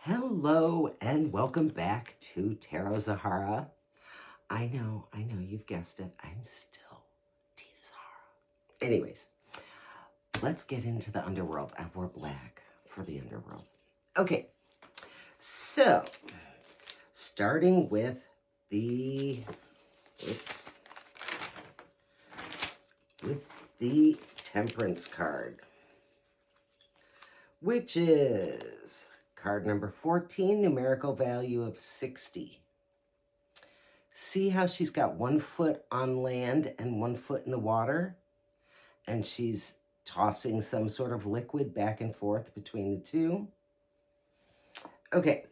Hello and welcome back to Tarotzahara. I know, you've guessed it. I'm still Tina Zahara. Anyways, let's get into the underworld. I wore black for the underworld. Okay, so starting with the, the Temperance card, which is card number 14, numerical value of 60. See how she's got 1 foot on land and 1 foot in the water? And she's tossing some sort of liquid back and forth between the two. Okay,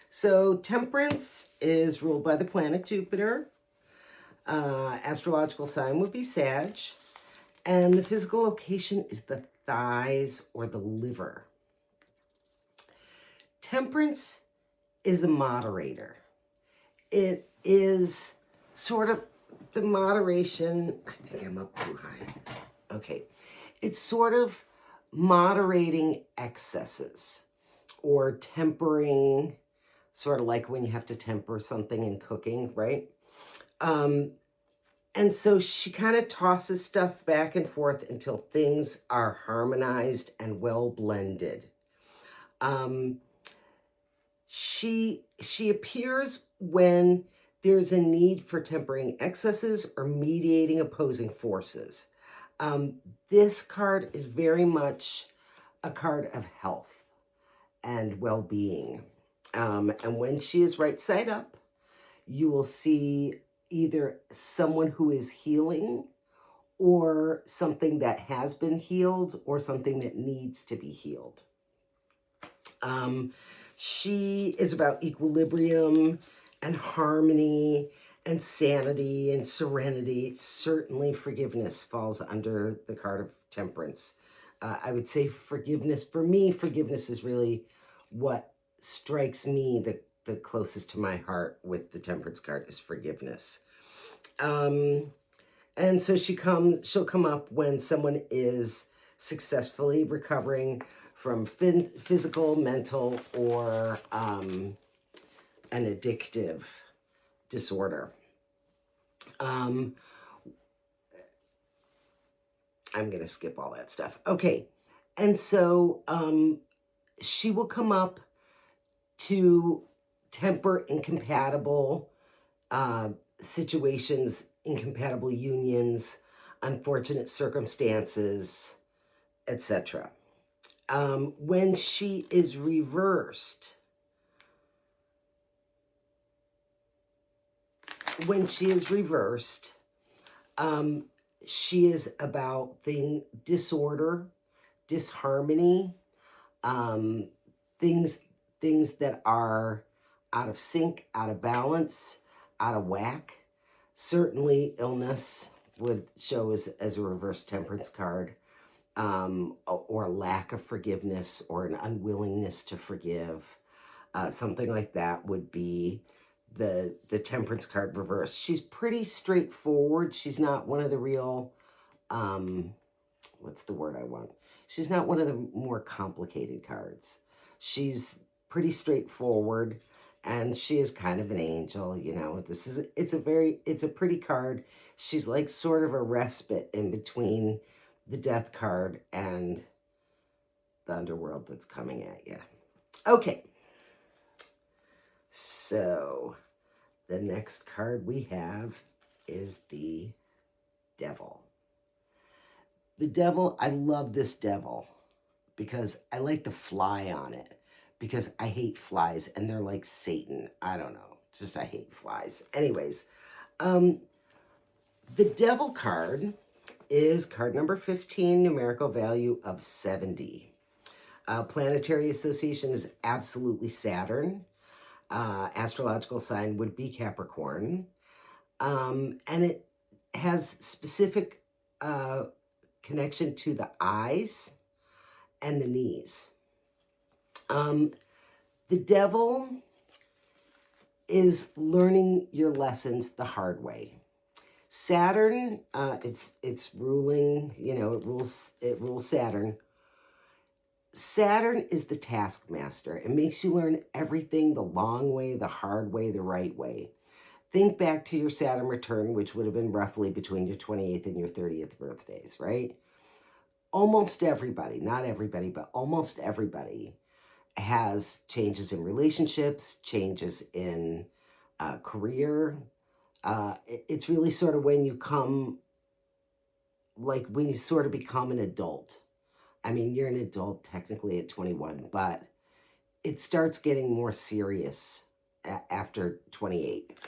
so Temperance is ruled by the planet Jupiter. Astrological sign would be Sag. And the physical location is the thighs or the liver. Temperance is a moderator. It is sort of the moderation. I think I'm up too high. Okay. It's sort of moderating excesses or tempering, sort of like when you have to temper something in cooking, right? And so she kind of tosses stuff back and forth until things are harmonized and well blended. She appears when there's a need for tempering excesses or mediating opposing forces. This card is very much a card of health and well-being. And when she is right side up, you will see either someone who is healing or something that has been healed or something that needs to be healed. She is about equilibrium and harmony and sanity and serenity. Certainly forgiveness falls under the card of Temperance. I would say forgiveness, for me, forgiveness is really what strikes me the closest to my heart with the Temperance card is forgiveness. And so she'll come up when someone is successfully recovering from physical, mental, or an addictive disorder. I'm going to skip all that stuff. Okay, and so she will come up to temper incompatible situations, incompatible unions, unfortunate circumstances, etc. When she is reversed, she is about disorder, disharmony, things that are out of sync, out of balance, out of whack. Certainly illness would show as a reverse Temperance card, or a lack of forgiveness or an unwillingness to forgive. Something like that would be the Temperance card reversed. She's pretty straightforward. She's not one of the real, what's the word I want? She's not one of the more complicated cards. She's pretty straightforward, and she is kind of an angel, you know. It's a pretty card. She's like sort of a respite in between the Death card and the underworld that's coming at you. Okay. So the next card we have is the Devil. The Devil, I love this Devil because I like the fly on it, because I hate flies and they're like Satan. I don't know. Just I hate flies. Anyways, the Devil card is card number 15, numerical value of 70. Planetary association is absolutely Saturn. Astrological sign would be Capricorn. And it has specific connection to the eyes and the knees. The Devil is learning your lessons the hard way. Saturn, it's ruling, you know, it rules Saturn. Saturn is the taskmaster. It makes you learn everything the long way, the hard way, the right way. Think back to your Saturn return, which would have been roughly between your 28th and your 30th birthdays, right? Almost everybody, not everybody, but almost everybody has changes in relationships, changes in career. It's really sort of when you come, like when you sort of become an adult. I mean, you're an adult technically at 21, but it starts getting more serious after 28.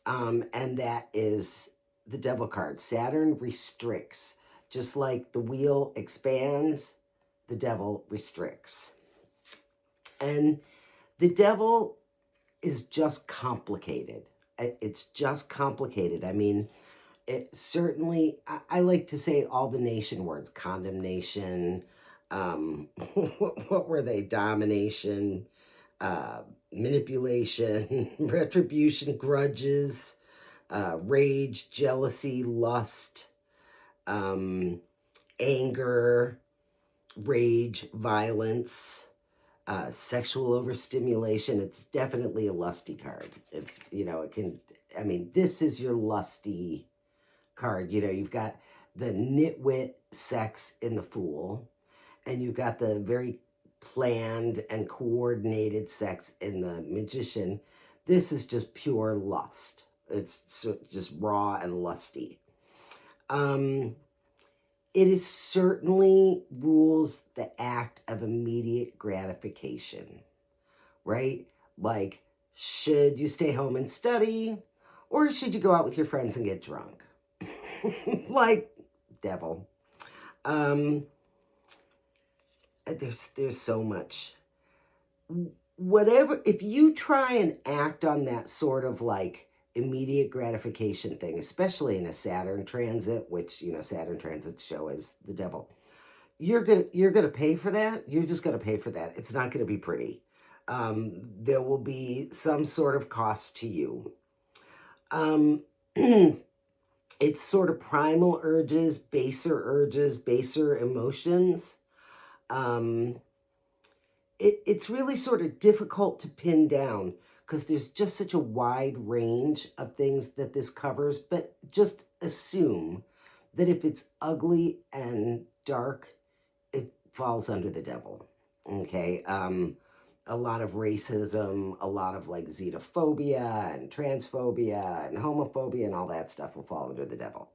And that is the devil card. Saturn restricts. Just like the wheel expands, the devil restricts. And the devil is just complicated. It's just complicated. I mean, it certainly, I like to say all the nation words: condemnation, what were they? Domination, manipulation, retribution, grudges, rage, jealousy, lust, anger, rage, violence, sexual overstimulation. It's definitely a lusty card. It's, it can, I mean, this is your lusty card. You've got the nitwit sex in the Fool, and you've got the very planned and coordinated sex in the Magician. This is just pure lust. It's just raw and lusty. It is certainly rules the act of immediate gratification, right? Like, should you stay home and study, or should you go out with your friends and get drunk? Like, devil. There's so much. Whatever, if you try and act on that sort of like immediate gratification thing, especially in a Saturn transit, which, Saturn transits show as the devil, you're gonna pay for that. You're just gonna pay for that. It's not gonna be pretty. There will be some sort of cost to you. It's sort of primal urges, baser emotions. It's really sort of difficult to pin down because there's just such a wide range of things that this covers, but just assume that if it's ugly and dark, it falls under the devil, okay? A lot of racism, a lot of like xenophobia and transphobia and homophobia and all that stuff will fall under the devil.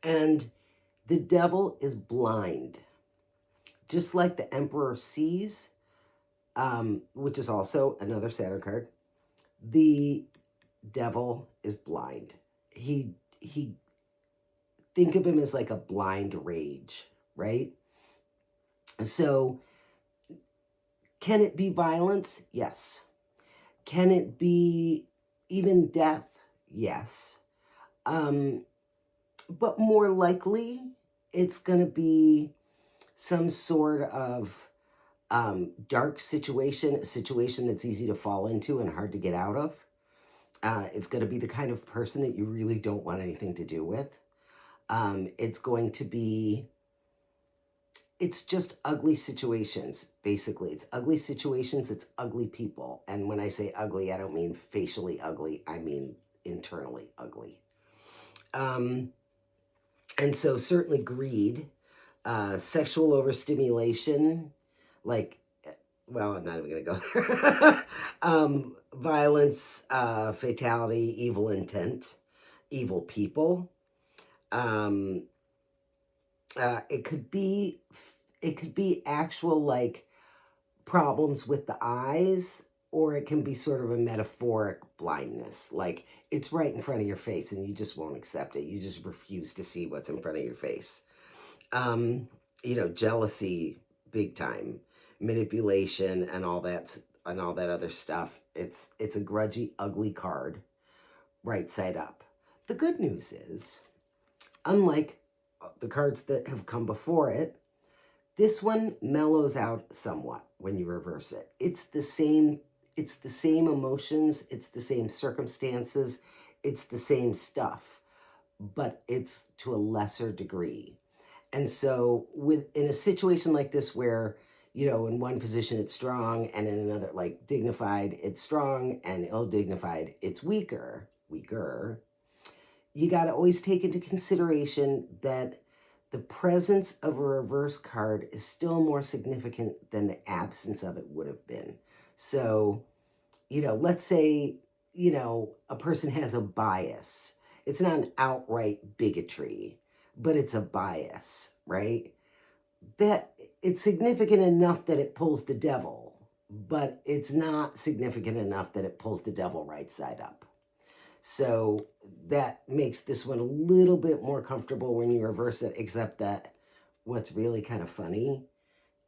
And the devil is blind. Just like the Emperor sees, which is also another Saturn card, the devil is blind. He think of him as like a blind rage, right? So can it be violence? Yes. Can it be even death? Yes. But more likely, it's going to be some sort of dark situation, a situation that's easy to fall into and hard to get out of. It's going to be the kind of person that you really don't want anything to do with. It's going to be, it's just ugly situations, basically. It's ugly situations, it's ugly people. And when I say ugly, I don't mean facially ugly, I mean internally ugly. And so certainly greed, sexual overstimulation, like, well, I'm not even going to go there. Violence, fatality, evil intent, evil people. It could be actual like problems with the eyes, or it can be sort of a metaphoric blindness. Like it's right in front of your face and you just won't accept it. You just refuse to see what's in front of your face. Jealousy, big time, manipulation and all that other stuff. It's a grudgy, ugly card, right side up. The good news is, unlike the cards that have come before it, this one mellows out somewhat when you reverse it. It's the same emotions, it's the same circumstances, it's the same stuff, but it's to a lesser degree. And so in a situation like this where, you know, in one position it's strong and in another, like dignified, it's strong, and ill-dignified, it's weaker, you got to always take into consideration that the presence of a reverse card is still more significant than the absence of it would have been. So, you know, let's say, you know, a person has a bias. It's not an outright bigotry, but it's a bias, right? That it's significant enough that it pulls the devil, but it's not significant enough that it pulls the devil right side up. So that makes this one a little bit more comfortable when you reverse it, except that what's really kind of funny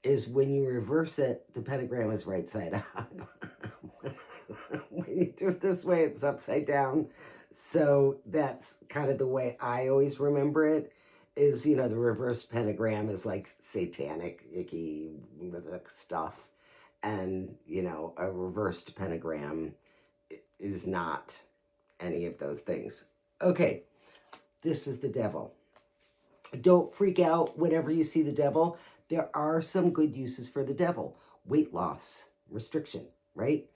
is when you reverse it, the pentagram is right side up. When you do it this way, it's upside down. So that's kind of the way I always remember it, is, you know, the reverse pentagram is like satanic, icky stuff. And, you know, a reversed pentagram is not any of those things. Okay, this is the devil. Don't freak out whenever you see the devil. There are some good uses for the devil. Weight loss, restriction, right?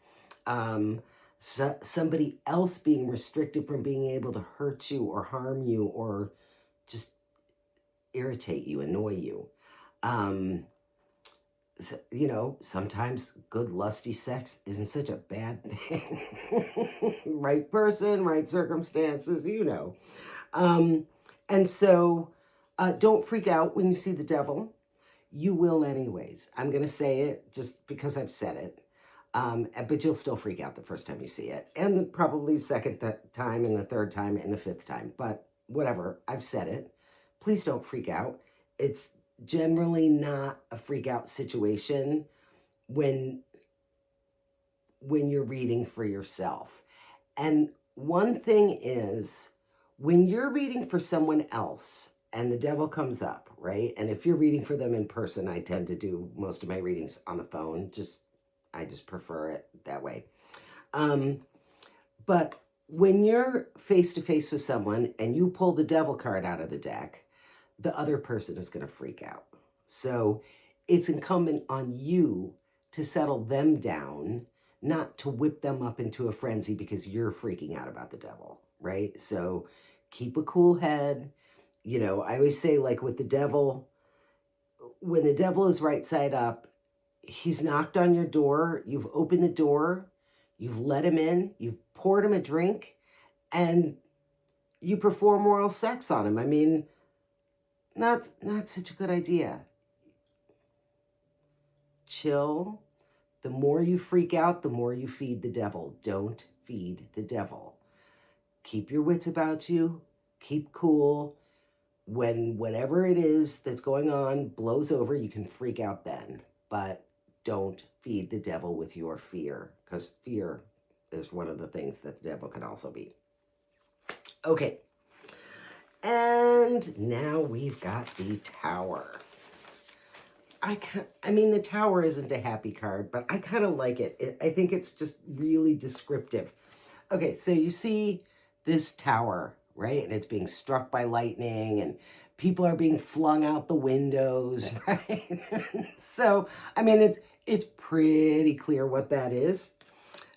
Somebody else being restricted from being able to hurt you or harm you or just irritate you, annoy you. You know, sometimes good lusty sex isn't such a bad thing. Right person, right circumstances, you know. And so don't freak out when you see the devil. You will anyways. I'm going to say it just because I've said it. But you'll still freak out the first time you see it. And probably the second time and the third time and the fifth time. But whatever, I've said it. Please don't freak out. It's generally not a freak out situation when you're reading for yourself. And one thing is, when you're reading for someone else and the devil comes up, right? And if you're reading for them in person, I tend to do most of my readings on the phone. I just prefer it that way. But when you're face to face with someone and you pull the devil card out of the deck, the other person is going to freak out. So it's incumbent on you to settle them down, not to whip them up into a frenzy because you're freaking out about the devil, right? So keep a cool head. You know, I always say, like with the devil, when the devil is right side up, he's knocked on your door, you've opened the door, you've let him in, you've poured him a drink, and you perform oral sex on him. I mean, not such a good idea. Chill. The more you freak out, the more you feed the devil. Don't feed the devil. Keep your wits about you. Keep cool. When whatever it is that's going on blows over, you can freak out then. But don't feed the devil with your fear, because fear is one of the things that the devil can also be. Okay. And now we've got the Tower. I mean, the Tower isn't a happy card, but I kind of like it. I think it's just really descriptive. Okay, so you see this tower, right? And it's being struck by lightning and people are being flung out the windows, right? So, I mean, it's pretty clear what that is.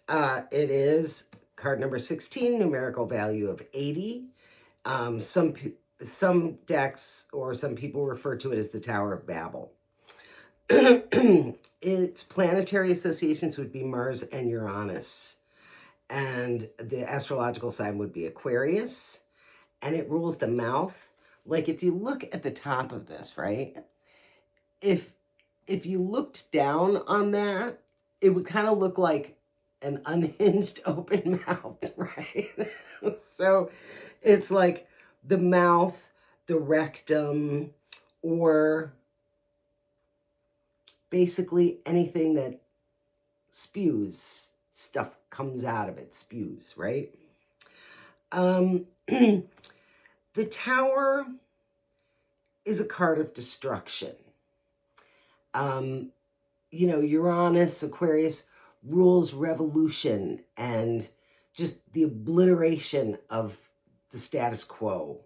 It is card number 16, numerical value of 80. Some decks or some people refer to it as the Tower of Babel. Its planetary associations would be Mars and Uranus. And the astrological sign would be Aquarius. And it rules the mouth. Like if you look at the top of this, right? If you looked down on that, it would kind of look like an unhinged open mouth, right? So it's like the mouth, the rectum, or basically anything that spews, stuff comes out of it, spews, right? The Tower is a card of destruction. You know, Uranus, Aquarius rules revolution and just the obliteration of the status quo.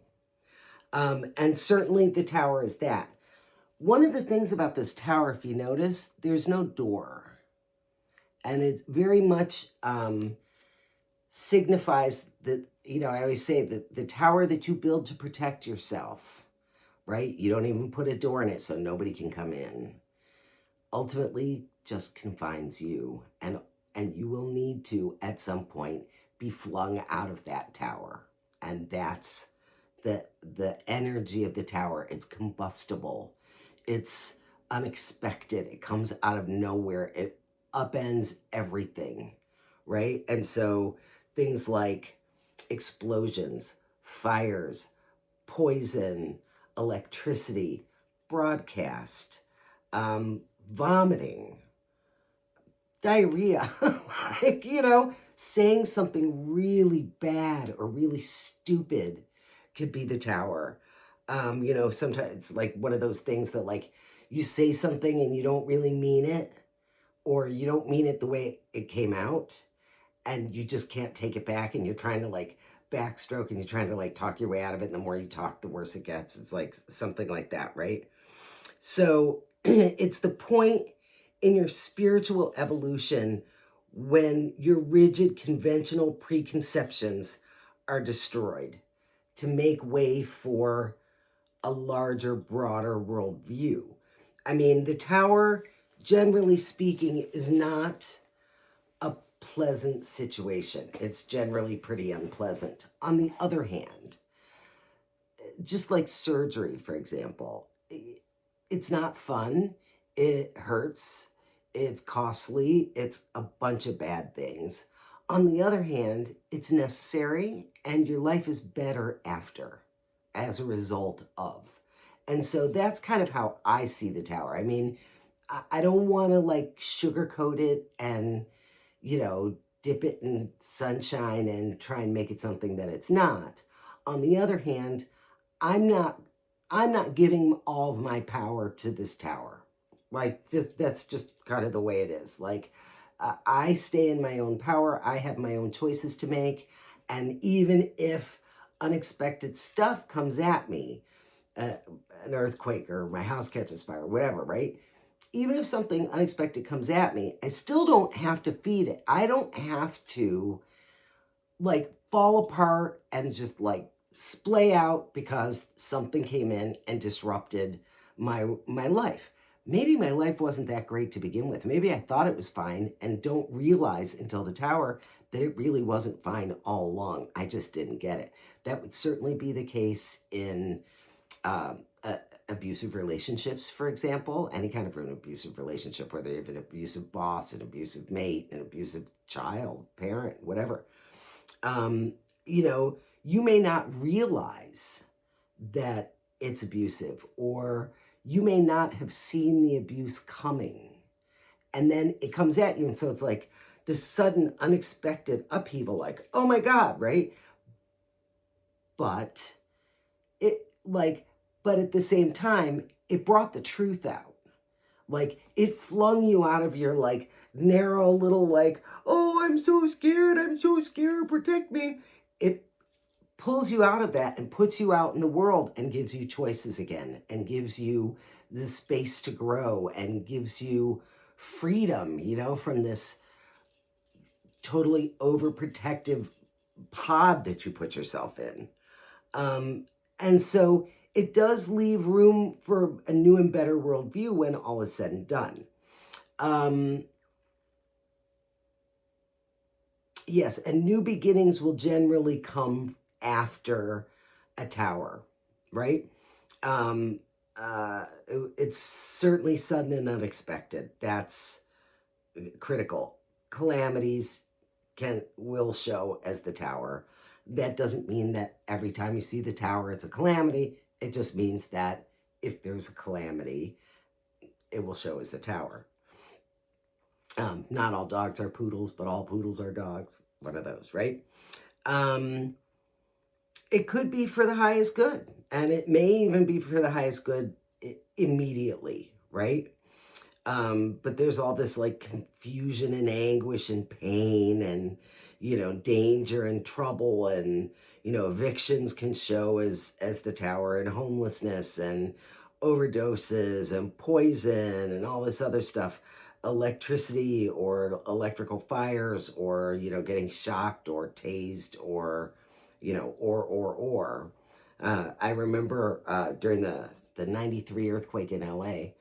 And certainly the tower is that. One of the things about this tower, if you notice, there's no door. And it very much signifies that, I always say that the tower that you build to protect yourself, right? You don't even put a door in it so nobody can come in. Ultimately, just confines you, and you will need to, at some point, be flung out of that tower. And that's the energy of the tower. It's combustible. It's unexpected. It comes out of nowhere. It upends everything, right? And so things like explosions, fires, poison, electricity, broadcast, vomiting, diarrhea, like, saying something really bad or really stupid could be the tower. Sometimes it's like one of those things that, like, you say something and you don't really mean it, or you don't mean it the way it came out, and you just can't take it back, and you're trying to, like, backstroke, and you're trying to, like, talk your way out of it, and the more you talk, the worse it gets. It's like something like that, right? So it's the point in your spiritual evolution when your rigid conventional preconceptions are destroyed to make way for a larger, broader worldview. I mean, the tower, generally speaking, is not a pleasant situation. It's generally pretty unpleasant. On the other hand, just like surgery, for example, it's not fun. It hurts. It's costly. It's a bunch of bad things. On the other hand, it's necessary, and your life is better after as a result of. And so that's kind of how I see the tower. I mean, I don't want to, like, sugarcoat it and, dip it in sunshine and try and make it something that it's not. On the other hand, I'm not I'm not giving all of my power to this tower. Like, that's just kind of the way it is. Like, I stay in my own power. I have my own choices to make. And even if unexpected stuff comes at me, uh, an earthquake or my house catches fire, whatever, right? Even if something unexpected comes at me, I still don't have to feed it. I don't have to, like, fall apart and just, like, splay out because something came in and disrupted my life. Maybe my life wasn't that great to begin with. Maybe I thought it was fine and don't realize until the tower that it really wasn't fine all along. I just didn't get it. That would certainly be the case in abusive relationships, for example. Any kind of an abusive relationship, whether you have an abusive boss, an abusive mate, an abusive child, parent, whatever. You may not realize that it's abusive, or you may not have seen the abuse coming. And then it comes at you. And so it's like this sudden, unexpected upheaval, like, oh my God, right? But but at the same time, it brought the truth out. Like, it flung you out of your, like, narrow little, like, oh, I'm so scared, protect me. It pulls you out of that and puts you out in the world and gives you choices again, and gives you the space to grow, and gives you freedom, from this totally overprotective pod that you put yourself in. And so it does leave room for a new and better worldview when all is said and done. Yes, and new beginnings will generally come after a tower, right? It's certainly sudden and unexpected. That's critical. Calamities will show as the tower. That doesn't mean that every time you see the tower, it's a calamity. It just means that if there's a calamity, it will show as the tower. Not all dogs are poodles, but all poodles are dogs. One of those, right? It could be for the highest good, and it may even be for the highest good immediately, right? But there's all this like confusion and anguish and pain and, danger and trouble, and, evictions can show as the tower, and homelessness and overdoses and poison and all this other stuff, electricity or electrical fires, or, getting shocked or tased, or, or. I remember during the 93 earthquake in LA,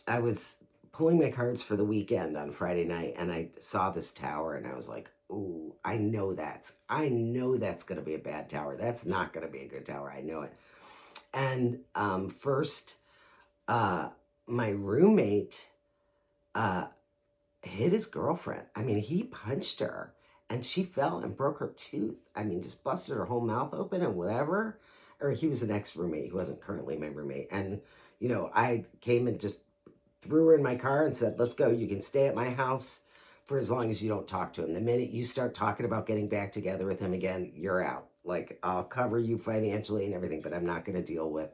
I was pulling my cards for the weekend on Friday night, and I saw this tower, and I was like, "Ooh, I know that's going to be a bad tower. That's not going to be a good tower. I know it." And first, uh, my roommate uh, hit his girlfriend. I mean, he punched her, and she fell and broke her tooth. I mean, just busted her whole mouth open and whatever. Or he was an ex roommate. He wasn't currently my roommate, and I came and just threw her in my car and said, "Let's go. You can stay at my house for as long as you don't talk to him. The minute you start talking about getting back together with him again, you're out. Like, I'll cover you financially and everything, but I'm not going to deal with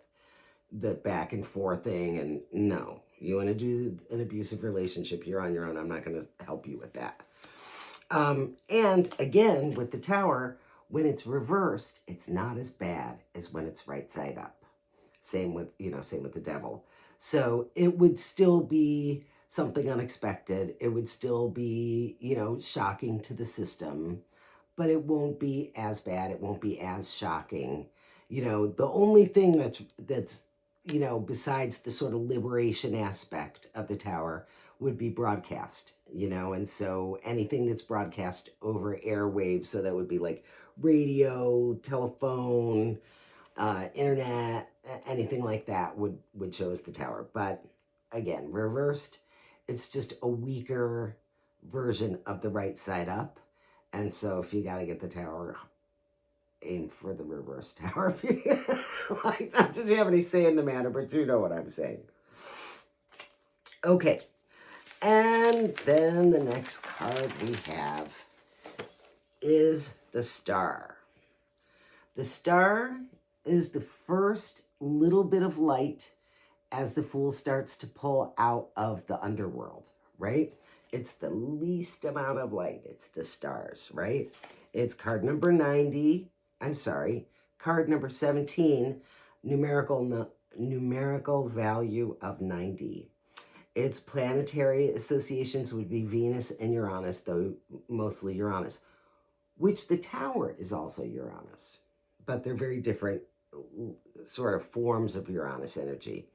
the back and forth thing. And no, you want to do an abusive relationship, you're on your own. I'm not going to help you with that." And again, with the tower, when it's reversed, it's not as bad as when it's right side up. Same with the devil. So it would still be something unexpected. It would still be, shocking to the system, but it won't be as bad. It won't be as shocking. The only thing that's besides the sort of liberation aspect of the tower would be broadcast, and so anything that's broadcast over airwaves, so that would be like radio, telephone, internet, anything like that would show us the tower. But again, reversed, it's just a weaker version of the right side up. And so if you got to get the tower, aim for the reverse tower. Like, not that you have any say in the matter, but you know what I'm saying. Okay, and then the next card we have is the Star. The Star is the first little bit of light as the Fool starts to pull out of the underworld, right? It's the least amount of light. It's the stars, right? It's card number 90. I'm sorry, card number 17, numerical value of 90. Its planetary associations would be Venus and Uranus, though mostly Uranus, which the tower is also Uranus, but they're very different sort of forms of Uranus energy.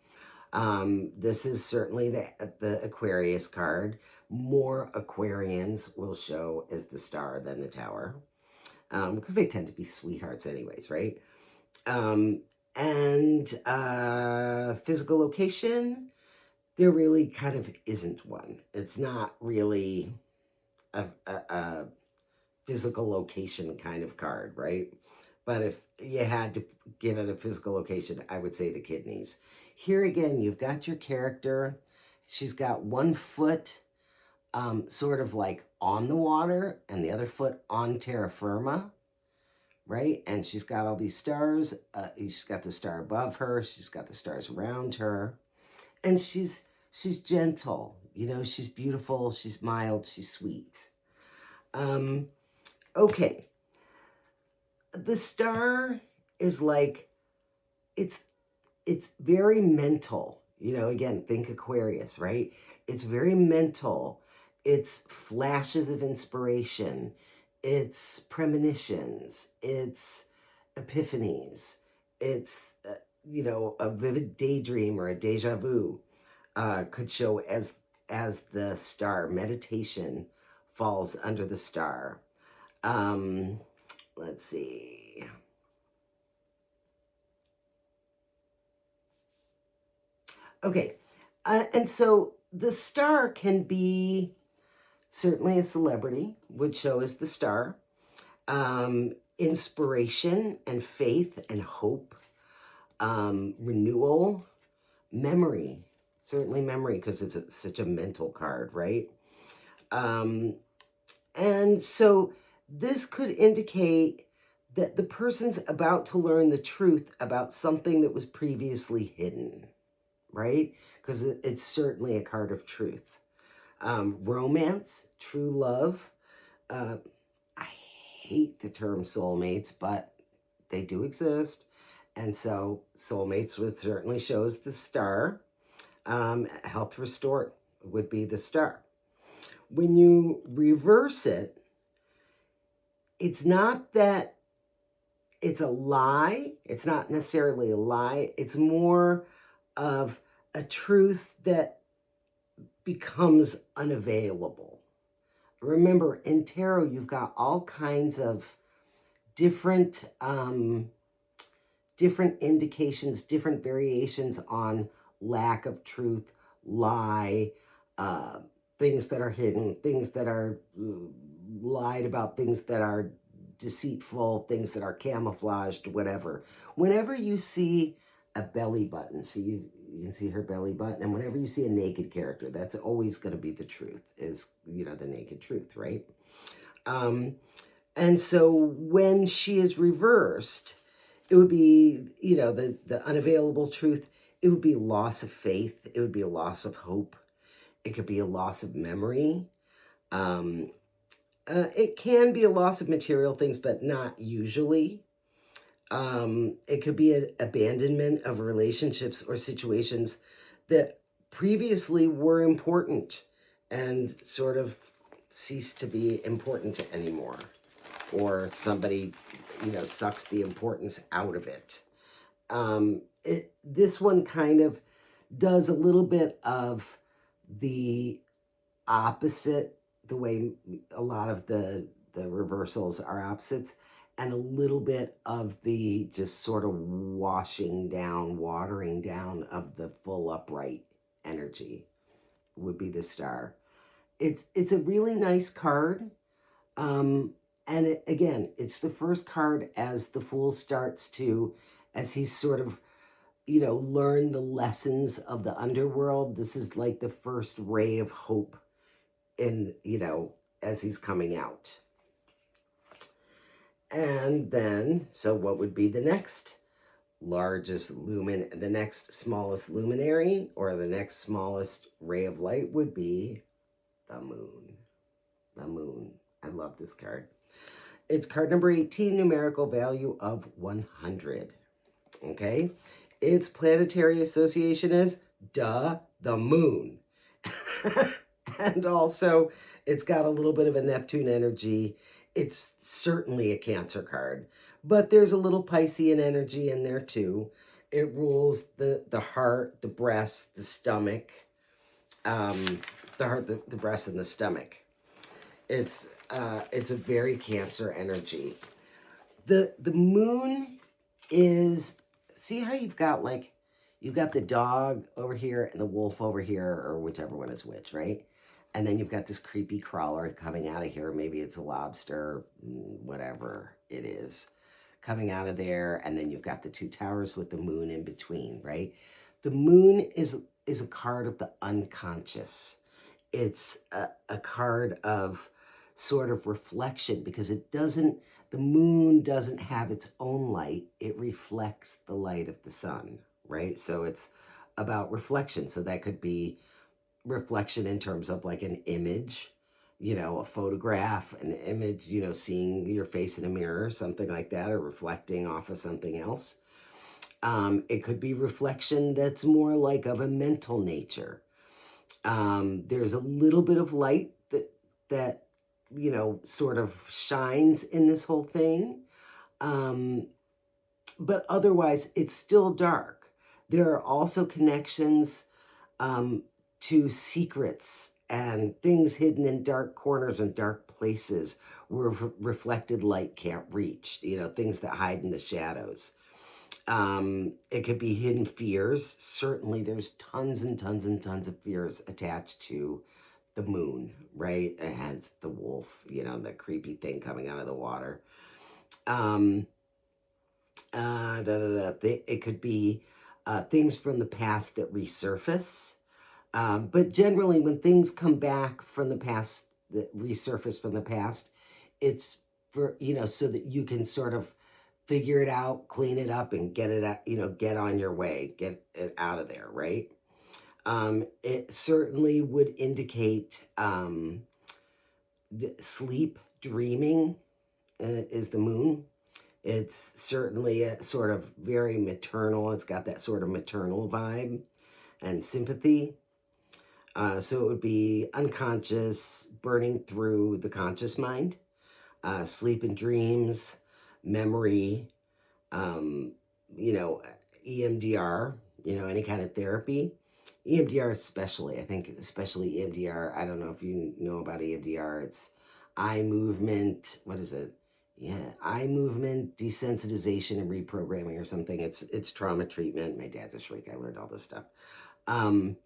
This is certainly the Aquarius card. More Aquarians will show as the Star than the Tower, because they tend to be sweethearts anyways, right? And physical location, there really kind of isn't one. It's not really a physical location kind of card, right? But if you had to give it a physical location, I would say the kidneys. Here again, you've got your character. She's got one foot sort of like on the water and the other foot on terra firma, right? And she's got all these stars. She's got the star above her. She's got the stars around her. And she's gentle. She's beautiful. She's mild. She's sweet. Okay. The Star is like, it's very mental. Again, think Aquarius, right? It's very mental. It's flashes of inspiration. It's premonitions. It's epiphanies. It's, a vivid daydream or a deja vu could show as the Star. Meditation falls under the Star. Let's see. Okay, and so the Star can be certainly a celebrity, would show as the Star. Inspiration and faith and hope, renewal, memory, certainly memory, because it's such a mental card, right? And so this could indicate that the person's about to learn the truth about something that was previously hidden. right? Because it's certainly a card of truth. Romance, true love. Uh, I hate the term soulmates, but they do exist. And so soulmates would certainly shows the star. Health restored would be the star. When you reverse it, it's not that it's a lie. It's not necessarily a lie. It's more of a truth that becomes unavailable. Remember, in tarot, you've got all kinds of different different indications, different variations on lack of truth, lie, uh, things that are hidden, things that are lied about, things that are deceitful, things that are camouflaged, whatever. Whenever you see a belly button, see you can see her belly button, and whenever you see a naked character, that's always going to be the truth, is, you know, the naked truth, right? And so when she is reversed, it would be, you know, the unavailable truth. It would be loss of faith. It would be a loss of hope. It could be a loss of memory. Um, it can be a loss of material things, but not usually. It could be an abandonment of relationships or situations that previously were important and sort of ceased to be important anymore, or somebody, you know, sucks the importance out of it. This one kind of does a little bit of the opposite, the way a lot of the reversals are opposites, and a little bit of the just sort of washing down, watering down of the full upright energy would be the star. It's a really nice card. Um, and again, it's the first card as the Fool starts to, as he's sort of, you know, learn the lessons of the underworld. This is like the first ray of hope in, you know, as he's coming out. And then, so what would be the next largest lumen, the next smallest luminary, or the next smallest ray of light would be the moon. The moon. I love this card. It's card number 18, numerical value of 100. Okay? Its planetary association is, the moon. And also, it's got a little bit of a Neptune energy. It's certainly a Cancer card, but there's a little Piscean energy in there too. It rules the heart, the breast, the stomach, the heart, the breast, and the stomach. It's a very Cancer energy. The moon is, see how you've got like, you've got the dog over here and the wolf over here, or whichever one is which, right? And then you've got this creepy crawler coming out of here. Maybe it's a lobster, whatever it is, coming out of there. And then you've got the two towers with the moon in between, right? The moon is a card of the unconscious. It's a card of sort of reflection, because it doesn't, the moon doesn't have its own light. It reflects the light of the sun, right? So it's about reflection. So that could be reflection in terms of like an image, you know, a photograph, an image, you know, seeing your face in a mirror, something like that, or reflecting off of something else. It could be reflection that's more like of a mental nature. There's a little bit of light that you know, sort of shines in this whole thing. But otherwise, it's still dark. There are also connections to secrets and things hidden in dark corners and dark places where reflected light can't reach, you know, things that hide in the shadows. It could be hidden fears. Certainly, there's tons and tons and tons of fears attached to the moon, right? And hence the wolf, you know, the creepy thing coming out of the water. It could be things from the past that resurface. But generally, when things come back from the past, that resurface from the past, it's for, you know, so that you can sort of figure it out, clean it up, and get it out, you know, get on your way, get it out of there, right? It certainly would indicate sleep, dreaming is the moon. It's certainly a sort of very maternal. It's got that sort of maternal vibe and sympathy. So it would be unconscious, burning through the conscious mind, sleep and dreams, memory, um, you know, EMDR, any kind of therapy. EMDR especially, I think, especially EMDR. I don't know if you know about EMDR. It's eye movement. What is it? Yeah, eye movement desensitization and reprogramming or something. It's trauma treatment. My dad's a shrink. I learned all this stuff. Um,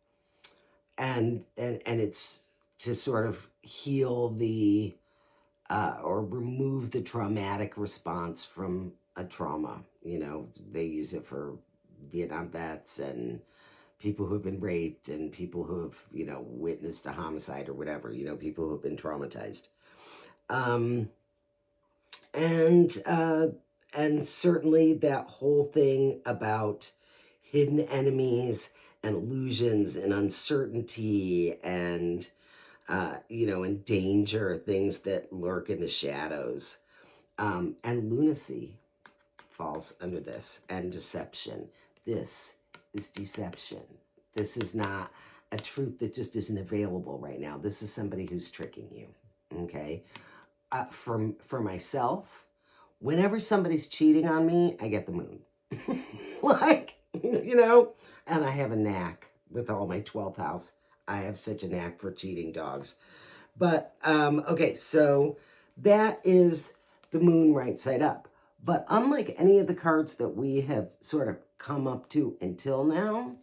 and it's to sort of heal the or remove the traumatic response from a trauma. They use it for Vietnam vets and people who have been raped and people who have, witnessed a homicide or whatever, people who have been traumatized. Um, and and certainly that whole thing about hidden enemies and illusions and uncertainty and and danger, things that lurk in the shadows. And lunacy falls under this, and deception. This is deception. This is not a truth that just isn't available right now. This is somebody who's tricking you. Okay. For myself, whenever somebody's cheating on me, I get the moon. Like, and I have a knack with all my 12th house. I have such a knack for cheating dogs. But, okay, so that is the moon right side up. But unlike any of the cards that we have sort of come up to until now,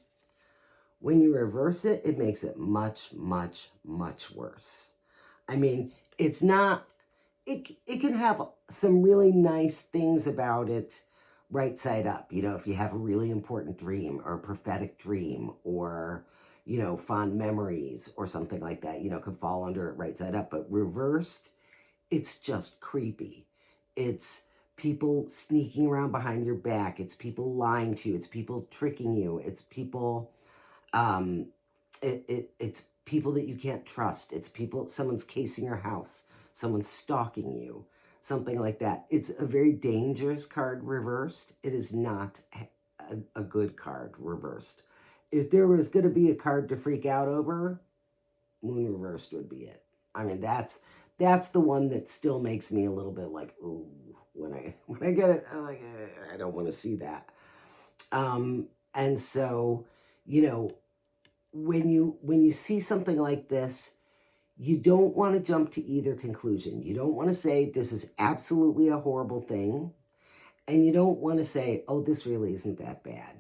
when you reverse it, it makes it much, much, much worse. I mean, it's not, it can have some really nice things about it right side up. If you have a really important dream or a prophetic dream or, fond memories or something like that, could fall under it right side up. But reversed, it's just creepy. It's people sneaking around behind your back. It's people lying to you. It's people tricking you. It's people, um, it's people that you can't trust. It's people, someone's casing your house. Someone's stalking you. Something like that. It's a very dangerous card reversed. It is not a good card reversed. If there was going to be a card to freak out over, moon reversed would be it. I mean, that's the one that still makes me a little bit like, ooh, when I get it, I'm like, I don't want to see that. And so, when you see something like this, you don't want to jump to either conclusion. You don't want to say this is absolutely a horrible thing, and you don't want to say, oh, this really isn't that bad,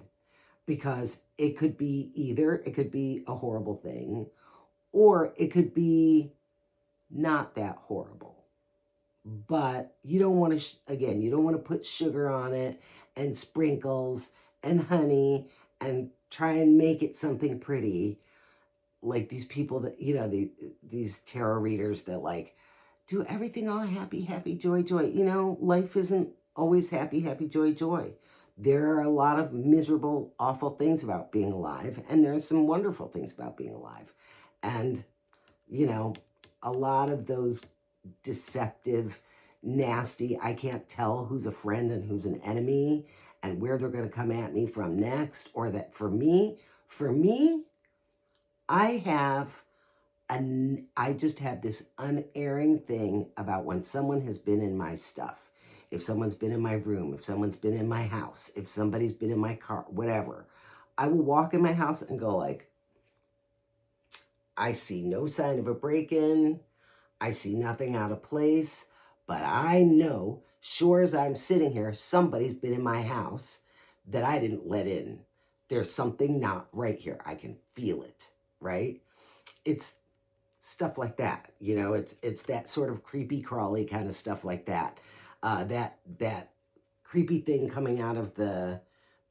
because it could be either. It could be a horrible thing, or it could be not that horrible. But you don't want to, again, you don't want to put sugar on it and sprinkles and honey and try and make it something pretty, like these people that, these tarot readers that like do everything all happy, happy, joy, joy. Life isn't always happy, happy, joy, joy. There are a lot of miserable, awful things about being alive, and there are some wonderful things about being alive. And, a lot of those deceptive, nasty, I can't tell who's a friend and who's an enemy and where they're going to come at me from next, or that for me, I just have this unerring thing about when someone has been in my stuff. If someone's been in my room, if someone's been in my house, if somebody's been in my car, whatever, I will walk in my house and go like, I see no sign of a break-in. I see nothing out of place, but I know, sure as I'm sitting here, somebody's been in my house that I didn't let in. There's something not right here. I can feel it, right? It's stuff like that, it's that sort of creepy crawly kind of stuff like that. That creepy thing coming out of the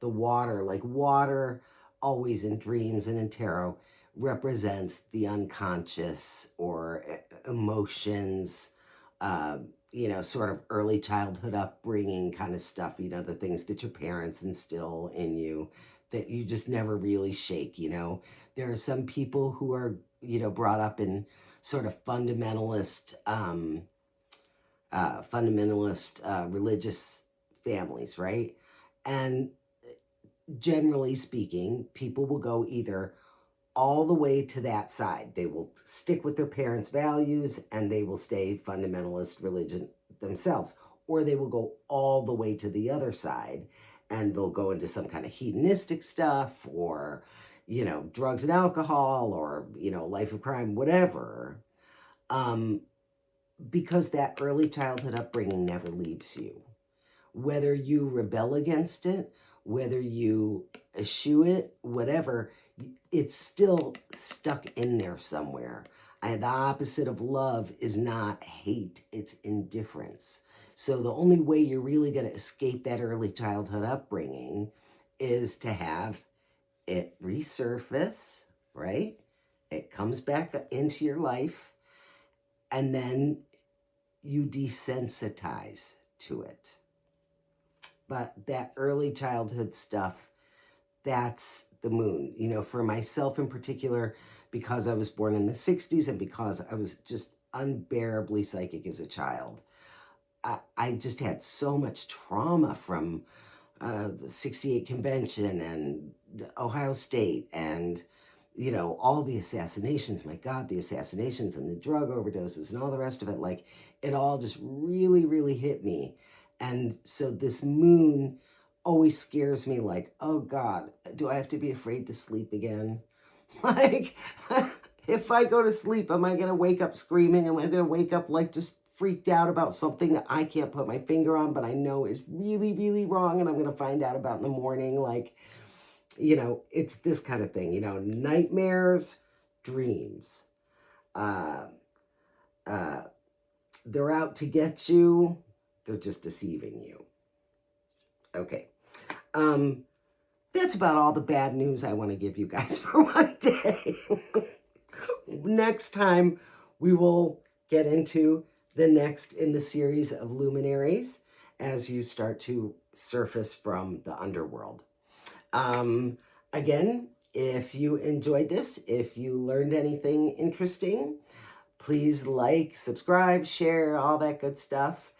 water, like water always in dreams and in tarot represents the unconscious or emotions, sort of early childhood upbringing kind of stuff, the things that your parents instill in you, that you just never really shake, you know. There are some people who are, you know, brought up in sort of fundamentalist religious families, right? And generally speaking, people will go either all the way to that side. They will stick with their parents' values and they will stay fundamentalist religion themselves, or they will go all the way to the other side and they'll go into some kind of hedonistic stuff, or, you know, drugs and alcohol, or, you know, life of crime, whatever. Because that early childhood upbringing never leaves you. Whether you rebel against it, whether you eschew it, whatever, it's still stuck in there somewhere. And the opposite of love is not hate, it's indifference. So the only way you're really going to escape that early childhood upbringing is to have it resurface, right? It comes back into your life, and then you desensitize to it. But that early childhood stuff, that's the moon. You know, for myself in particular, because I was born in the 60s and because I was just unbearably psychic as a child, I just had so much trauma from the 68 convention and Ohio State and, you know, all the assassinations. My God, the assassinations and the drug overdoses and all the rest of it. Like, it all just really, really hit me. And so this moon always scares me, like, oh God, do I have to be afraid to sleep again? Like, if I go to sleep, am I going to wake up screaming? Am I going to wake up like just freaked out about something that I can't put my finger on, but I know is really, really wrong and I'm going to find out about in the morning? Like, you know, it's this kind of thing, you know, nightmares, dreams. They're out to get you. They're just deceiving you. Okay. That's about all the bad news I want to give you guys for one day. Next time, we will get into the next in the series of luminaries as you start to surface from the underworld. Again, if you enjoyed this, if you learned anything interesting, please like, subscribe, share, all that good stuff.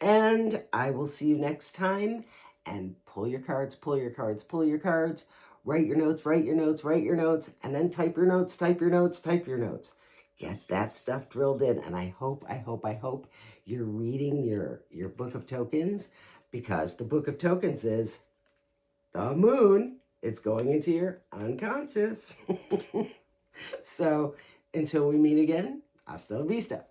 And I will see you next time. And pull your cards, pull your cards, pull your cards. Write your notes, write your notes, write your notes. And then type your notes, type your notes, type your notes. Get that stuff drilled in. And I hope you're reading your Book of Tokens, because the Book of Tokens is the moon. It's going into your unconscious. So until we meet again, hasta la vista.